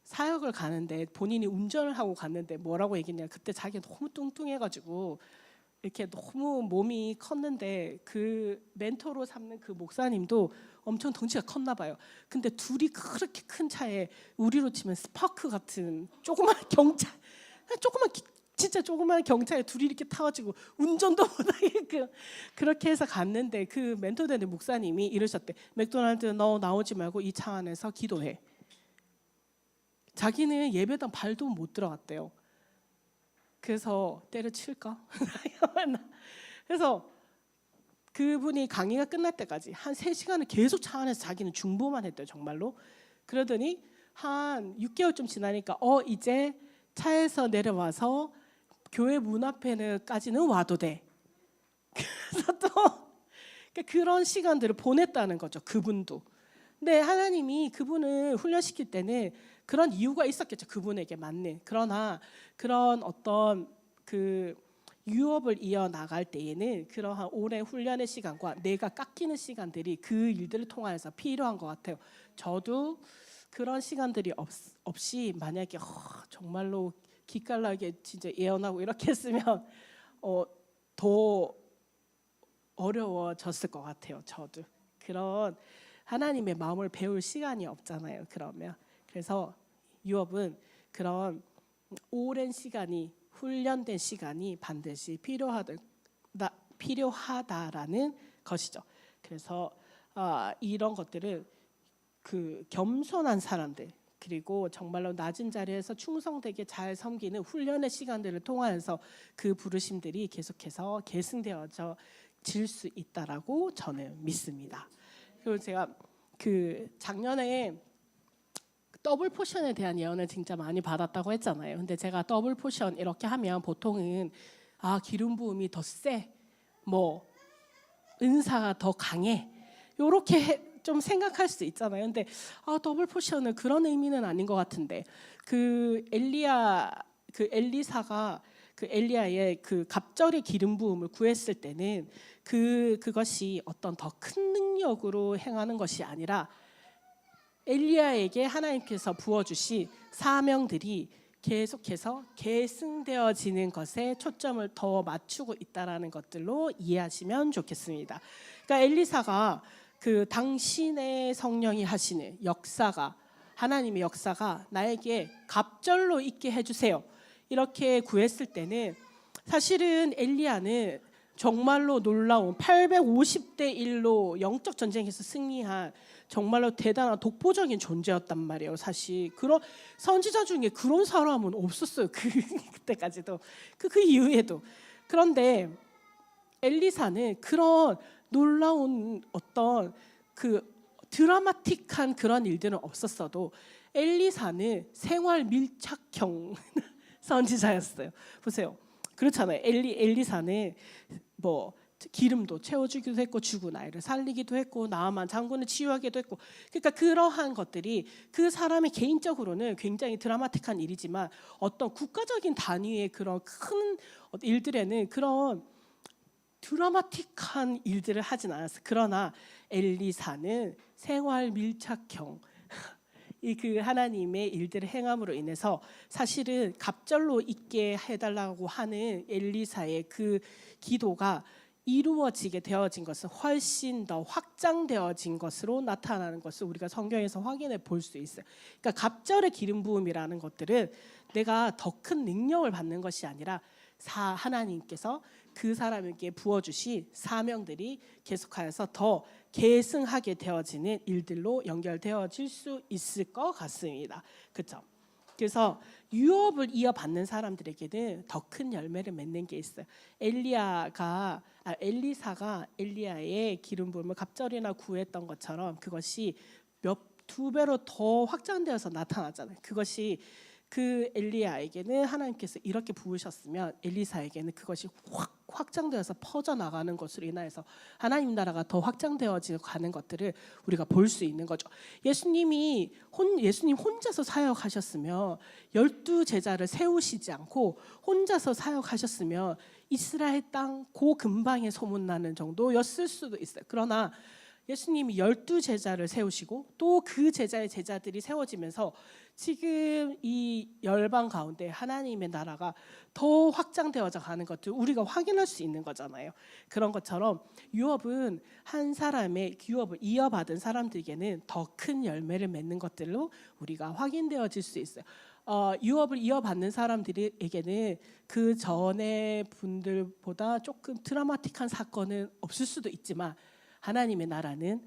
사역을 가는데 본인이 운전을 하고 갔는데 뭐라고 얘기했냐. 그때 자기가 너무 뚱뚱해가지고 이렇게 너무 몸이 컸는데 그 멘토로 삼는 그 목사님도 엄청 덩치가 컸나 봐요. 근데 둘이 그렇게 큰 차에 우리로 치면 스파크 같은 진짜 조그만 경차에 둘이 이렇게 타가지고 운전도 못하게끔 그렇게 해서 갔는데 그 멘토 되는 목사님이 이러셨대. 맥도날드 너 나오지 말고 이 차 안에서 기도해. 자기는 예배당 발도 못 들어갔대요. 그래서 때려칠까? 그래서 그분이 강의가 끝날 때까지 한 3시간을 계속 차 안에서 자기는 중보만 했대요, 정말로. 그러더니 한 6개월쯤 지나니까 이제 차에서 내려와서 교회 문 앞에까지는 와도 돼. 그래서 또 그런 시간들을 보냈다는 거죠, 그분도. 근데 하나님이 그분을 훈련시킬 때는 그런 이유가 있었겠죠, 그분에게 맞는. 그러나 그런 어떤 그 유업을 이어나갈 때에는 그러한 오랜 훈련의 시간과 내가 깎이는 시간들이 그 일들을 통해서 필요한 것 같아요. 저도 그런 시간들이 없이 만약에 정말로 기깔나게 진짜 예언하고 이렇게 했으면 더 어려워졌을 것 같아요. 저도 그런 하나님의 마음을 배울 시간이 없잖아요. 그러면 그래서 유업은 그런 오랜 시간이 훈련된 시간이 반드시 필요하다라는 것이죠. 그래서 이런 것들은 그 겸손한 사람들 그리고 정말로 낮은 자리에서 충성되게 잘 섬기는 훈련의 시간들을 통하여서 그 부르심들이 계속해서 계승되어져 질 수 있다라고 저는 믿습니다. 그리고 제가 그 작년에 더블 포션에 대한 예언을 진짜 많이 받았다고 했잖아요. 근데 제가 더블 포션 이렇게 하면 보통은 기름 부음이 더 세, 뭐 은사가 더 강해, 요렇게 좀 생각할 수 있잖아요. 근데 더블 포션은 그런 의미는 아닌 것 같은데 그 엘리사가 그 엘리야의 그 갑절의 기름 부음을 구했을 때는 그것이 어떤 더 큰 능력으로 행하는 것이 아니라 엘리야에게 하나님께서 부어주신 사명들이 계속해서 계승되어지는 것에 초점을 더 맞추고 있다라는 것들로 이해하시면 좋겠습니다. 그러니까 엘리사가 그 당신의 성령이 하시는 역사가 하나님의 역사가 나에게 갑절로 있게 해주세요. 이렇게 구했을 때는 사실은 엘리야는 정말로 놀라운 850대 1로 영적 전쟁에서 승리한 정말로 대단한 독보적인 존재였단 말이에요. 사실 그런 선지자 중에 그런 사람은 없었어요. 그때까지도 그 이후에도. 그런데 엘리사는 그런 놀라운 어떤 그 드라마틱한 그런 일들은 없었어도 엘리사는 생활 밀착형 선지자였어요. 보세요. 그렇잖아요. 엘리사는 뭐 기름도 채워주기도 했고 죽은 아이를 살리기도 했고 나아만 장군을 치유하기도 했고, 그러니까 그러한 것들이 그 사람의 개인적으로는 굉장히 드라마틱한 일이지만 어떤 국가적인 단위의 그런 큰 일들에는 그런 드라마틱한 일들을 하진 않았어요. 그러나 엘리사는 생활 밀착형 그 하나님의 일들을 행함으로 인해서 사실은 갑절로 있게 해달라고 하는 엘리사의 그 기도가 이루어지게 되어진 것은 훨씬 더 확장되어진 것으로 나타나는 것을 우리가 성경에서 확인해 볼 수 있어요. 그러니까 갑절의 기름 부음이라는 것들은 내가 더 큰 능력을 받는 것이 아니라 하나님께서 그 사람에게 부어주신 사명들이 계속하여서 더 계승하게 되어지는 일들로 연결되어질 수 있을 것 같습니다. 그렇죠? 그래서 유업을 이어받는 사람들에게는 더 큰 열매를 맺는 게 있어요. 엘리사가 엘리야의 기름 부음을 갑절이나 구했던 것처럼 그것이 두 배로 더 확장되어서 나타나잖아요. 그것이 그 엘리야에게는 하나님께서 이렇게 부으셨으면 엘리사에게는 그것이 확장되어서 퍼져나가는 것으로 인하여서 하나님 나라가 더 확장되어지고 가는 것들을 우리가 볼 수 있는 거죠. 예수님 혼자서 사역하셨으면 12제자를 세우시지 않고 혼자서 사역하셨으면 이스라엘 땅 그 근방에 소문나는 정도였을 수도 있어요. 그러나 예수님이 12제자를 세우시고 또 그 제자의 제자들이 세워지면서 지금 이 열방 가운데 하나님의 나라가 더 확장되어져 가는 것들 우리가 확인할 수 있는 거잖아요. 그런 것처럼 유업은 한 사람의 유업을 이어받은 사람들에게는 더 큰 열매를 맺는 것들로 우리가 확인되어질 수 있어요. 유업을 이어받는 사람들에게는 그 전에 분들보다 조금 드라마틱한 사건은 없을 수도 있지만 하나님의 나라는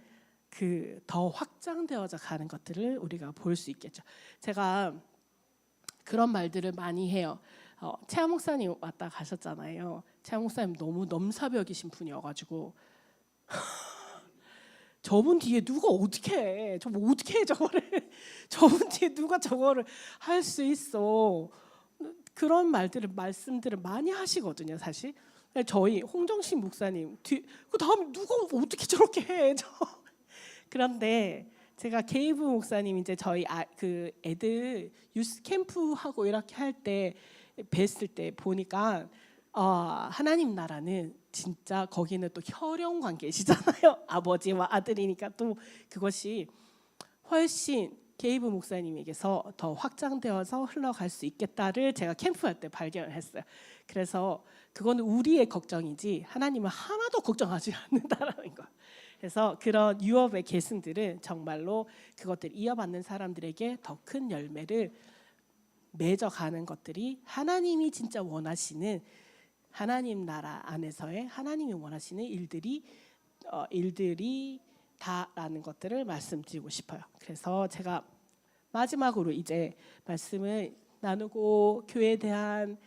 그 더 확장되어져 가는 것들을 우리가 볼 수 있겠죠. 제가 그런 말들을 많이 해요. 최하 목사님 왔다 가셨잖아요. 최하 목사님 너무 넘사벽이신 분이어가지고 저분 뒤에 누가 어떻게 해? 저분 어떻게 해 저거를? 저분 뒤에 누가 저거를 할 수 있어? 그런 말씀들을 많이 하시거든요, 사실. 저희 홍정신 목사님 그 다음 누가 어떻게 저렇게 해? 그런데 제가 게이브 목사님 이제 저희 그 애들 유스 캠프 하고 이렇게 할 때 뵀을 때 보니까 하나님 나라는 진짜 거기는 또 혈연 관계시잖아요. 아버지와 아들이니까 또 그것이 훨씬 게이브 목사님에게서 더 확장되어서 흘러갈 수 있겠다를 제가 캠프할 때 발견을 했어요. 그래서 그거는 우리의 걱정이지 하나님은 하나도 걱정하지 않는다라는 거. 그래서 그런 유업의 계승들은 정말로 그것들 이어받는 사람들에게 더 큰 열매를 맺어가는 것들이 하나님이 진짜 원하시는 하나님 나라 안에서의 하나님이 원하시는 일들이 다라는 것들을 말씀드리고 싶어요. 그래서 제가 마지막으로 이제 말씀을 나누고 교회에 대한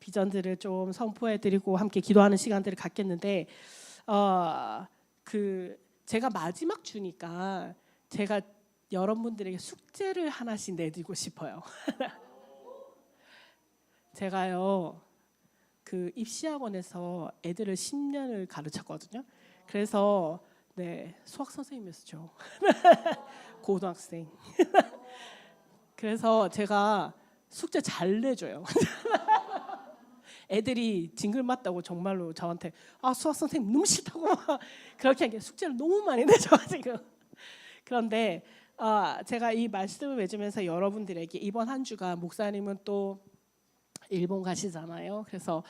비전들을 좀 선포해드리고 함께 기도하는 시간들을 갖겠는데 제가 마지막 주니까 제가 여러분들에게 숙제를 하나씩 내드리고 싶어요. 제가요 그 입시학원에서 애들을 10년을 가르쳤거든요. 그래서 네 수학 선생님이었죠. 고등학생. 그래서 제가 숙제 잘 내줘요. 애들이 징글맞다고 정말로 저한테 수학 선생님 너무 싫다고 그렇게 하는 게 숙제를 너무 많이 내줘가지고 그런데 제가 이 말씀을 맺으면서 여러분들에게 이번 한 주가 목사님은 또 일본 가시잖아요. 그래서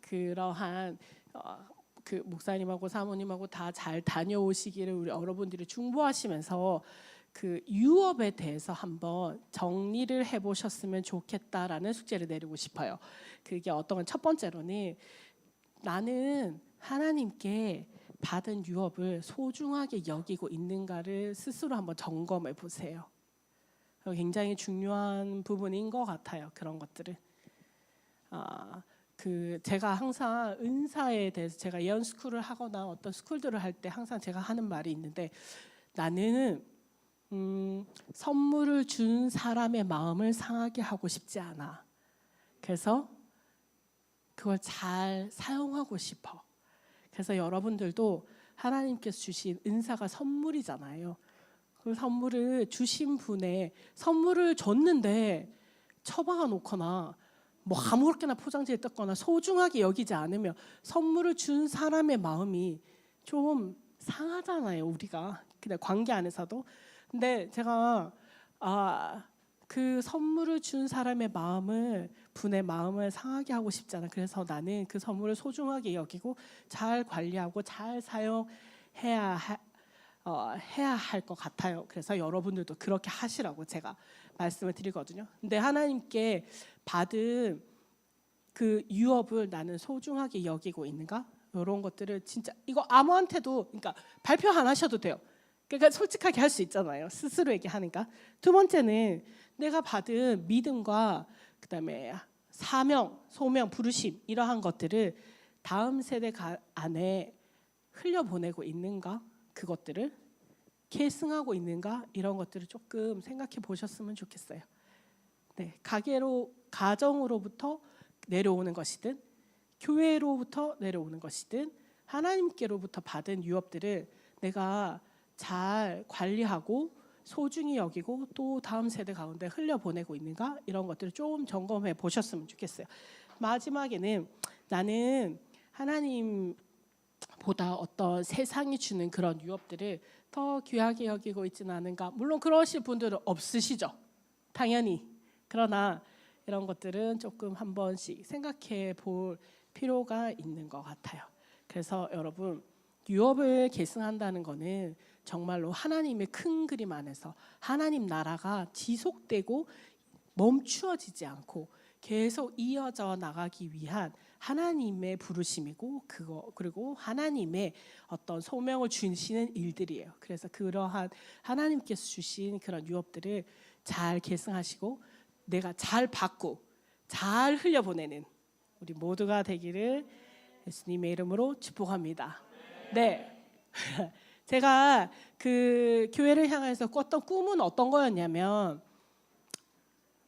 그러한 그 목사님하고 사모님하고 다 잘 다녀오시기를 우리 여러분들이 중보하시면서 그 유업에 대해서 한번 정리를 해보셨으면 좋겠다라는 숙제를 내리고 싶어요. 그게 어떤 건 첫 번째로는 나는 하나님께 받은 유업을 소중하게 여기고 있는가를 스스로 한번 점검해 보세요. 굉장히 중요한 부분인 것 같아요. 그런 것들은. 제가 항상 은사에 대해서 제가 예언 스쿨을 하거나 어떤 스쿨들을 할 때 항상 제가 하는 말이 있는데 나는 선물을 준 사람의 마음을 상하게 하고 싶지 않아. 그래서 그걸 잘 사용하고 싶어. 그래서 여러분들도 하나님께서 주신 은사가 선물이잖아요. 그 선물을 주신 분의 선물을 줬는데 처박아 놓거나 뭐 아무렇게나 포장지에 떴거나 소중하게 여기지 않으면 선물을 준 사람의 마음이 좀 상하잖아요. 우리가 그냥 관계 안에서도. 근데 제가 그 선물을 준 사람의 분의 마음을 상하게 하고 싶잖아. 그래서 나는 그 선물을 소중하게 여기고 잘 관리하고 잘 사용해야 할 것 같아요. 그래서 여러분들도 그렇게 하시라고 제가 말씀을 드리거든요. 근데 하나님께 받은 그 유업을 나는 소중하게 여기고 있는가? 이런 것들을 진짜 이거 아무한테도 그러니까 발표 안 하셔도 돼요. 그러니까 솔직하게 할 수 있잖아요. 스스로에게 하니까. 두 번째는 내가 받은 믿음과 그다음에 사명, 소명, 부르심 이러한 것들을 다음 세대 안에 흘려보내고 있는가? 그것들을 계승하고 있는가? 이런 것들을 조금 생각해 보셨으면 좋겠어요. 네, 가정으로부터 내려오는 것이든 교회로부터 내려오는 것이든 하나님께로부터 받은 유업들을 내가 잘 관리하고 소중히 여기고 또 다음 세대 가운데 흘려보내고 있는가? 이런 것들을 좀 점검해 보셨으면 좋겠어요. 마지막에는 나는 하나님보다 어떤 세상이 주는 그런 유업들을 더 귀하게 여기고 있지는 않은가? 물론 그러실 분들은 없으시죠. 당연히. 그러나 이런 것들은 조금 한 번씩 생각해 볼 필요가 있는 것 같아요. 그래서 여러분 유업을 계승한다는 거는 정말로 하나님의 큰 그림 안에서 하나님 나라가 지속되고 멈추어지지 않고 계속 이어져 나가기 위한 하나님의 부르심이고 그리고 하나님의 어떤 소명을 주시는 일들이에요. 그래서 그러한 하나님께서 주신 그런 유업들을 잘 계승하시고 내가 잘 받고 잘 흘려보내는 우리 모두가 되기를 예수님의 이름으로 축복합니다. 네. 제가 그 교회를 향해서 꿨던 꿈은 어떤 거였냐면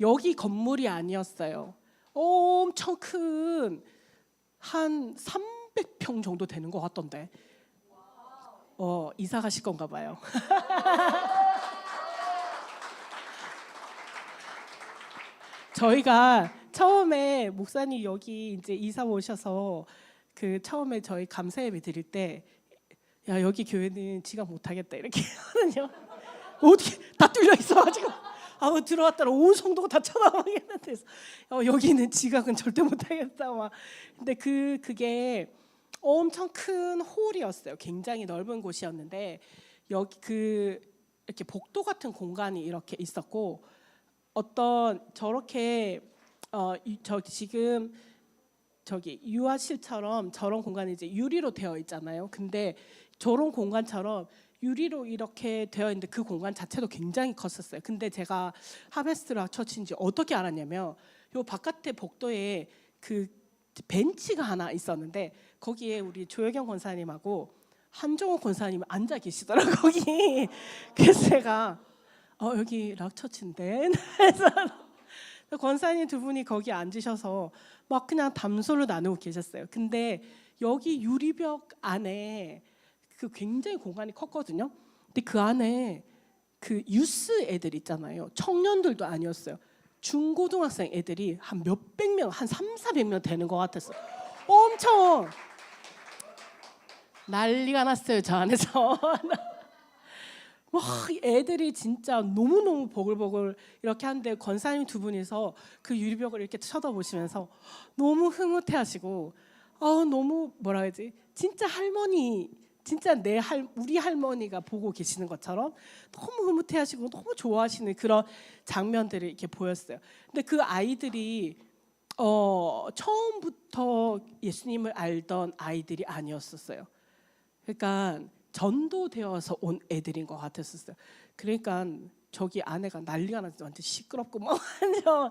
여기 건물이 아니었어요. 엄청 큰 한 300평 정도 되는 것 같던데. 이사 가실 건가 봐요. 저희가 처음에 목사님 여기 이제 이사 오셔서 그 처음에 저희 감사 예배 드릴 때 야 여기 교회는 지각 못하겠다 이렇게 하거든요. 어떻게 다 뚫려 있어가지고 들어왔더니 온 성도가 다 쳐다보겠는데 여기는 지각은 절대 못하겠다 막. 근데 그게 엄청 큰 홀이었어요. 굉장히 넓은 곳이었는데 여기 이렇게 복도 같은 공간이 이렇게 있었고 어떤 저렇게 저 지금 저기 유아실처럼 저런 공간이 이제 유리로 되어 있잖아요. 근데 저런 공간처럼 유리로 이렇게 되어 있는데 그 공간 자체도 굉장히 컸었어요. 근데 제가 하베스트라 처치인지 어떻게 알았냐면 요 바깥에 복도에 그 벤치가 하나 있었는데 거기에 우리 조혜경 권사님하고 한종호 권사님 앉아 계시더라고요. 거기. 그래서 제가 여기 락처치인데 그래서 권사님 두 분이 거기 앉으셔서 막 그냥 담소를 나누고 계셨어요. 근데 여기 유리벽 안에 그 굉장히 공간이 컸거든요. 근데 그 안에 그 유스 애들 있잖아요. 청년들도 아니었어요. 중고등학생 애들이 한 몇백 명, 한 300~400명 되는 것 같았어요. 엄청 난리가 났어요. 저 안에서. 와, 애들이 진짜 너무너무 보글보글 이렇게 하는데 권사님 두 분이서 그 유리벽을 이렇게 쳐다보시면서 너무 흐뭇해하시고 너무 뭐라 해야지 진짜 할머니 진짜 우리 할머니가 보고 계시는 것처럼 너무 흐뭇해하시고 너무 좋아하시는 그런 장면들이 이렇게 보였어요. 근데 그 아이들이 처음부터 예수님을 알던 아이들이 아니었었어요. 그러니까 전도되어서 온 애들인 것 같았었어요. 그러니까 저기 아내가 난리가 나서 완전 시끄럽고 막 완전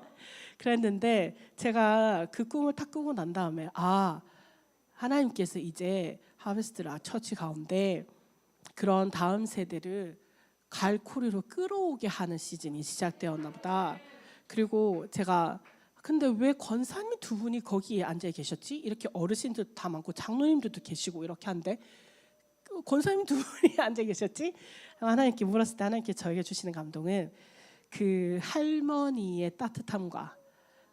그랬는데 제가 그 꿈을 딱 꾸고 난 다음에 하나님께서 이제 하베스트라 처치 가운데 그런 다음 세대를 갈고리로 끌어오게 하는 시즌이 시작되었나 보다. 그리고 제가 근데 왜 권사님 두 분이 거기에 앉아 계셨지? 이렇게 어르신들 다 많고 장로님들도 계시고 이렇게 한데 권사님 두 분이 앉아 계셨지? 하나님께 물었을 때 하나님께 저에게 주시는 감동은 그 할머니의 따뜻함과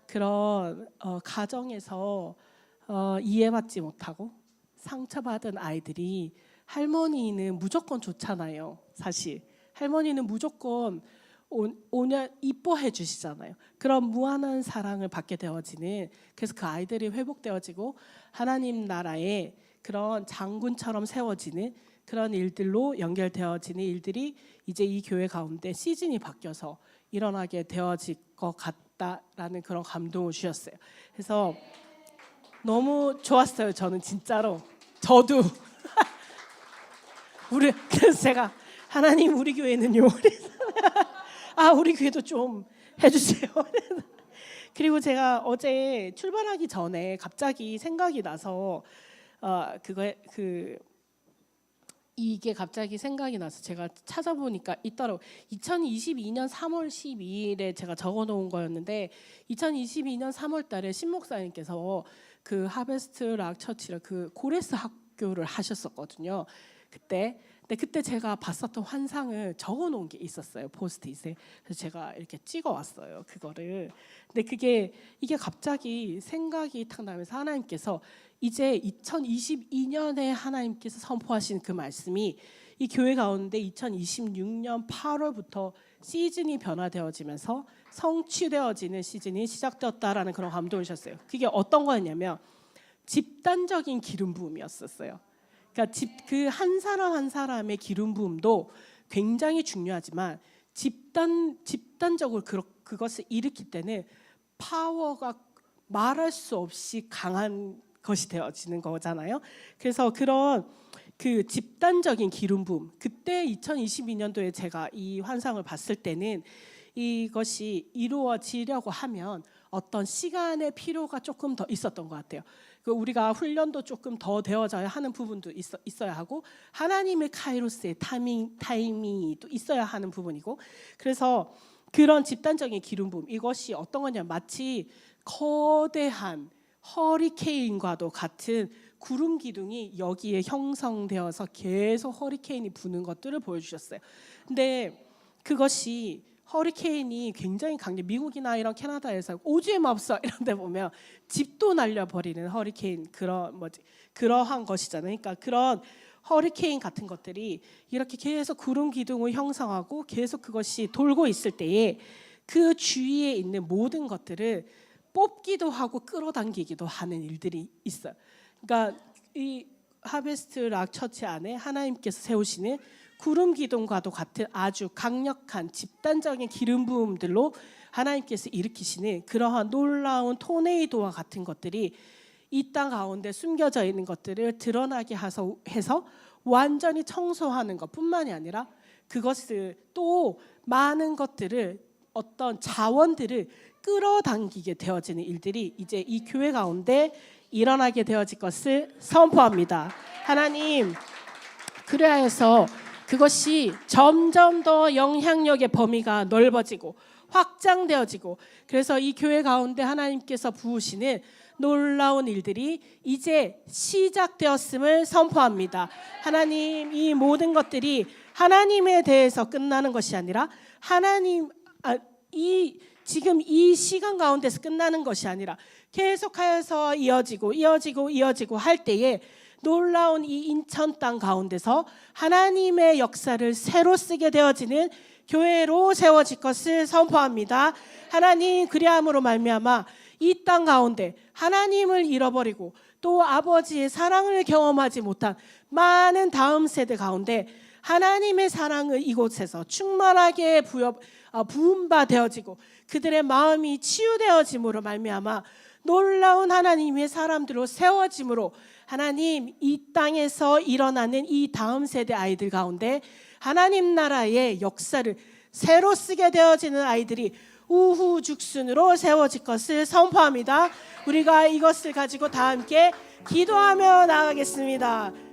그런 가정에서 이해받지 못하고 상처받은 아이들이 할머니는 무조건 좋잖아요. 사실 할머니는 무조건 오냐 이뻐해 주시잖아요. 그런 무한한 사랑을 받게 되어지는 그래서 그 아이들이 회복되어지고 하나님 나라에 그런 장군처럼 세워지는 그런 일들로 연결되어지는 일들이 이제 이 교회 가운데 시즌이 바뀌어서 일어나게 되어질 것 같다라는 그런 감동을 주셨어요. 그래서 너무 좋았어요. 저는 진짜로 저도 그래서 제가 하나님 우리 교회는요. 우리 교회도 좀 해주세요. 그리고 제가 어제 출발하기 전에 갑자기 생각이 나서 이게 갑자기 생각이 나서 제가 찾아보니까 있더라고. 2022년 3월 12일에 제가 적어놓은 거였는데 2022년 3월달에 신 목사님께서 그 하베스트 락 처치를 그 고레스 학교를 하셨었거든요. 근데 그때 제가 봤었던 환상을 적어놓은 게 있었어요. 포스트잇에. 그래서 제가 이렇게 찍어왔어요. 그거를. 근데 이게 갑자기 생각이 탁 나면서 하나님께서 이제 2022년에 하나님께서 선포하신 그 말씀이 이 교회 가운데 2026년 8월부터 시즌이 변화되어지면서 성취되어지는 시즌이 시작되었다라는 그런 감동을 주셨어요. 그게 어떤 거였냐면 집단적인 기름 부음이었었어요. 그러니까 그 한 사람 한 사람의 기름 부음도 굉장히 중요하지만 집단적으로 그것을 일으킬 때는 파워가 말할 수 없이 강한 것이 되어지는 거잖아요. 그래서 그런 그 집단적인 기름 부음 그때 2022년도에 제가 이 환상을 봤을 때는 이것이 이루어지려고 하면 어떤 시간의 필요가 조금 더 있었던 것 같아요. 우리가 훈련도 조금 더 되어져야 하는 부분도 있어야 하고 하나님의 카이로스의 타이밍이 또 있어야 하는 부분이고 그래서 그런 집단적인 기름 부음 이것이 어떤 거냐 마치 거대한 허리케인과도 같은 구름 기둥이 여기에 형성되어서 계속 허리케인이 부는 것들을 보여주셨어요. 근데 그것이 허리케인이 굉장히 강해. 미국이나 이런 캐나다에서 오즈의 맙사 이런 데 보면 집도 날려버리는 허리케인 그러한 것이잖아요. 그러니까 그런 허리케인 같은 것들이 이렇게 계속 구름 기둥을 형성하고 계속 그것이 돌고 있을 때에 그 주위에 있는 모든 것들을 뽑기도 하고 끌어당기기도 하는 일들이 있어요. 그러니까 이 하베스트 락 처치 안에 하나님께서 세우시는 구름 기둥과도 같은 아주 강력한 집단적인 기름 부음들로 하나님께서 일으키시는 그러한 놀라운 토네이도와 같은 것들이 이 땅 가운데 숨겨져 있는 것들을 드러나게 해서 완전히 청소하는 것뿐만이 아니라 그것을 또 많은 것들을 어떤 자원들을 끌어당기게 되어지는 일들이 이제 이 교회 가운데 일어나게 되어질 것을 선포합니다. 하나님, 그래야 해서 그것이 점점 더 영향력의 범위가 넓어지고 확장되어지고, 그래서 이 교회 가운데 하나님께서 부으시는 놀라운 일들이 이제 시작되었음을 선포합니다. 하나님, 이 모든 것들이 하나님에 대해서 끝나는 것이 아니라 지금 이 시간 가운데서 끝나는 것이 아니라 계속하여서 이어지고 할 때에 놀라운 이 인천 땅 가운데서 하나님의 역사를 새로 쓰게 되어지는 교회로 세워질 것을 선포합니다. 하나님, 그리함으로 말미암아 이 땅 가운데 하나님을 잃어버리고 또 아버지의 사랑을 경험하지 못한 많은 다음 세대 가운데 하나님의 사랑을 이곳에서 충만하게 부음바 되어지고 그들의 마음이 치유되어짐으로 말미암아 놀라운 하나님의 사람들로 세워짐으로, 하나님, 이 땅에서 일어나는 이 다음 세대 아이들 가운데 하나님 나라의 역사를 새로 쓰게 되어지는 아이들이 우후죽순으로 세워질 것을 선포합니다. 우리가 이것을 가지고 다 함께 기도하며 나아가겠습니다.